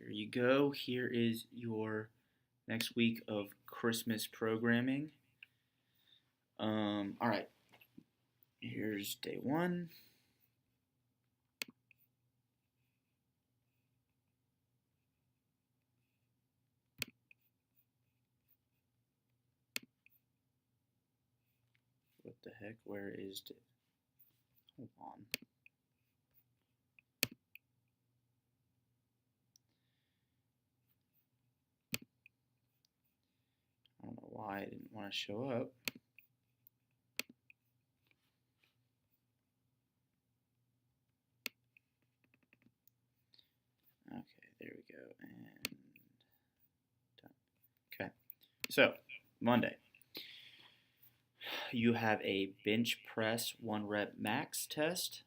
There you go. Here is your next week of Christmas programming. All right. Here's day one. What the heck? Where is it? Hold on. I don't know why it didn't want to show up. Okay, there we go. And done. Okay. So, Monday. You have a bench press 1 rep max test.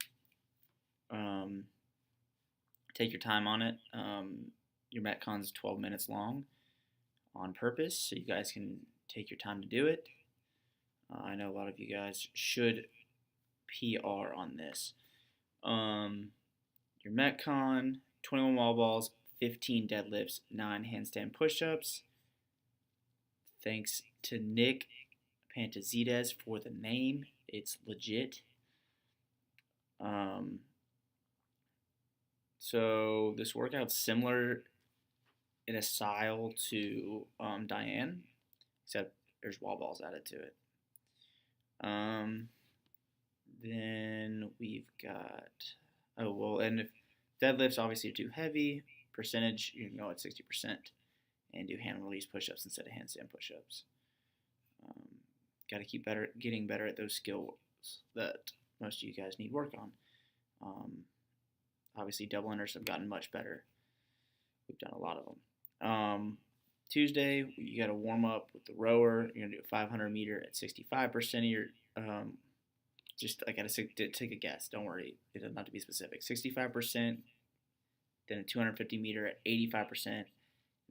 Take your time on it. Your Metcon's 12 minutes long on purpose, so you guys can take your time to do it. I know a lot of you guys should PR on this. Your Metcon, 21 wall balls, 15 deadlifts, 9 handstand push-ups. Thanks to Nick Pantazides for the name. It's legit. So this workout's similar in a style to Diane, except there's wall balls added to it. Then we've got, and if deadlifts obviously are too heavy, percentage, you can go at 60% and do hand release push-ups instead of handstand push-ups. Got to keep getting better at those skills that most of you guys need work on. Obviously, double unders have gotten much better. We've done a lot of them. Tuesday, you got to warm up with the rower. You're going to do a 500 meter at 65% of your, I got to take a guess. Don't worry. It doesn't have to be specific. 65%, then a 250 meter at 85%, and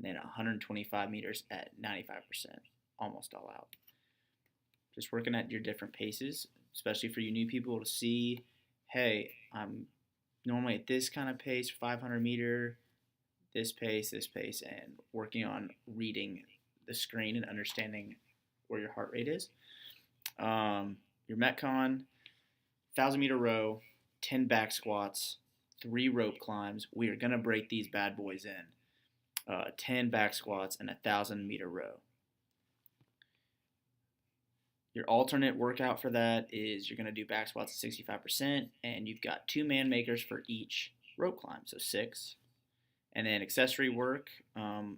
then 125 meters at 95%, almost all out. Just working at your different paces, especially for you new people to see, hey, I'm normally at this kind of pace, 500 meter, this pace, and working on reading the screen and understanding where your heart rate is. Your Metcon, 1,000 meter row, 10 back squats, 3 rope climbs. We are going to break these bad boys in. 10 back squats and a 1,000 meter row. Your alternate workout for that is you're going to do back squats at 65%, and you've got 2 man makers for each rope climb, so 6. And then accessory work, I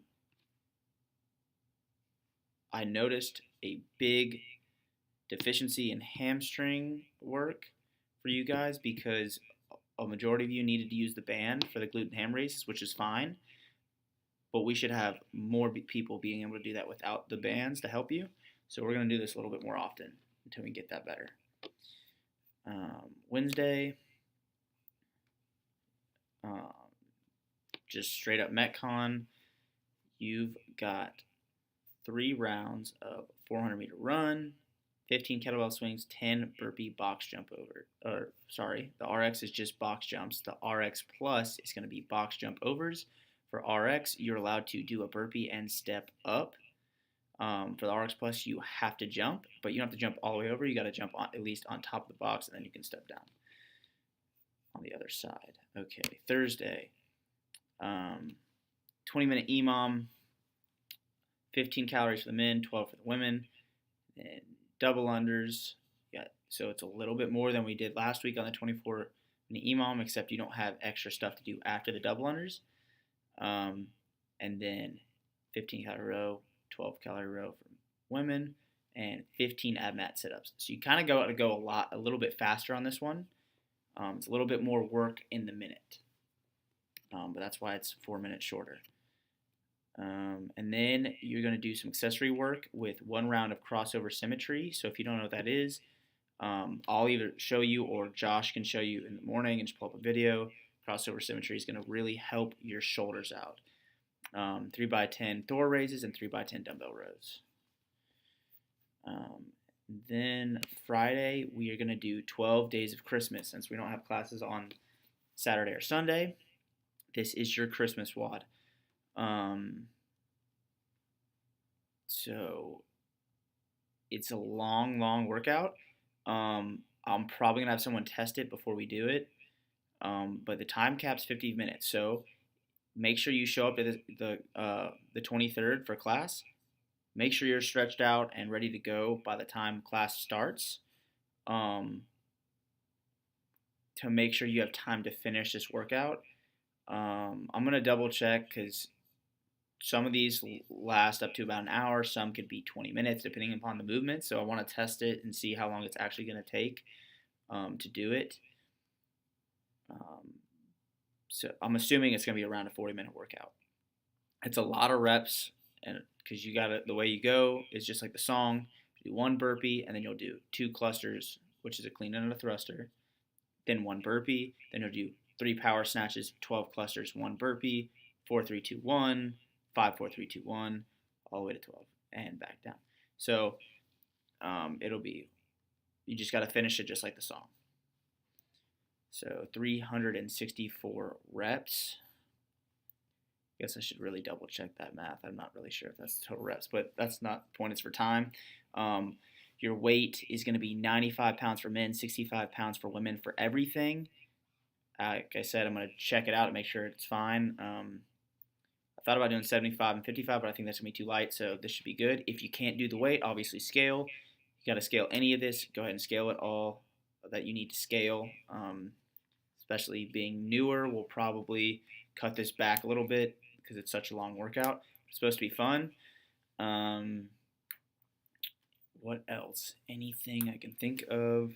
noticed a big deficiency in hamstring work for you guys because a majority of you needed to use the band for the glute and ham raises, which is fine, but we should have more people being able to do that without the bands to help you. So we're going to do this a little bit more often until we get that better. Wednesday, just straight up Metcon. You've got 3 rounds of 400 meter run, 15 kettlebell swings, 10 burpee box jump over. The RX is just box jumps. The RX Plus is going to be box jump overs. For RX, you're allowed to do a burpee and step up. For the RX Plus, you have to jump, but you don't have to jump all the way over. You got to jump at least on top of the box, and then you can step down on the other side. Okay, Thursday, 20-minute EMOM, 15 calories for the men, 12 for the women, and double unders. Yeah, so it's a little bit more than we did last week on the 24-minute EMOM, except you don't have extra stuff to do after the double unders. And then 15 calorie row, 12 calorie row for women, and 15 ab mat sit-ups. So you kind of got to go a little bit faster on this one. It's a little bit more work in the minute, but that's why it's 4 minutes shorter. And then you're going to do some accessory work with 1 round of crossover symmetry. So if you don't know what that is, I'll either show you or Josh can show you in the morning and just pull up a video. Crossover symmetry is going to really help your shoulders out. 3x10 Thor raises and 3x10 dumbbell rows. Then Friday, we are going to do 12 days of Christmas. Since we don't have classes on Saturday or Sunday, this is your Christmas WOD. Um, so it's a long, long workout. I'm probably gonna have someone test it before we do it. But the time cap's 50 minutes, so make sure you show up to the 23rd for class. Make sure you're stretched out and ready to go by the time class starts. Um, to make sure you have time to finish this workout. I'm gonna double check because some of these last up to about an hour. Some could be 20 minutes depending upon the movement. So I want to test it and see how long it's actually going to take to do it. Um, so I'm assuming it's going to be around a 40-minute workout. It's a lot of reps, and because you got to, the way you go is just like the song. Do one burpee, and then you'll do 2 clusters, which is a clean and a thruster. Then 1 burpee. Then you'll do 3 power snatches, 12 clusters, 1 burpee, 4, 3, 2, 1, 5, 4, 3, 2, 1, all the way to 12, and back down. So it'll be, you just got to finish it just like the song. So 364 reps. I guess I should really double check that math. I'm not really sure if that's the total reps, but that's not the point. It's for time. Your weight is going to be 95 pounds for men, 65 pounds for women for everything. Like I said, I'm going to check it out and make sure it's fine. I thought about doing 75 and 55, but I think that's going to be too light, so this should be good. If you can't do the weight, obviously scale. You got to scale any of this. Go ahead and scale it all that you need to scale. Especially being newer, we'll probably cut this back a little bit because it's such a long workout. It's supposed to be fun. What else? Anything I can think of?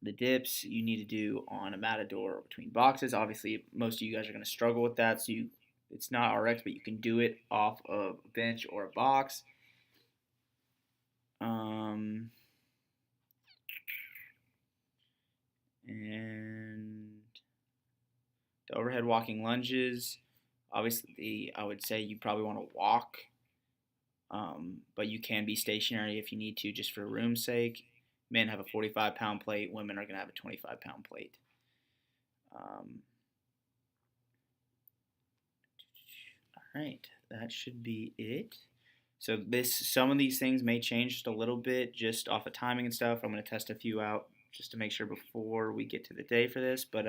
The dips you need to do on a matador between boxes. Obviously, most of you guys are going to struggle with that, so it's not RX, but you can do it off of a bench or a box. And the overhead walking lunges, obviously, I would say you probably want to walk, but you can be stationary if you need to, just for room's sake. Men have a 45-pound plate. Women are going to have a 25-pound plate. All right, that should be it. So some of these things may change just a little bit, just off of timing and stuff. I'm going to test a few out just to make sure before we get to the day for this. But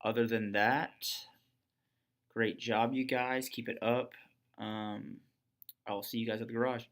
other than that, great job, you guys. Keep it up. I will see you guys at the garage.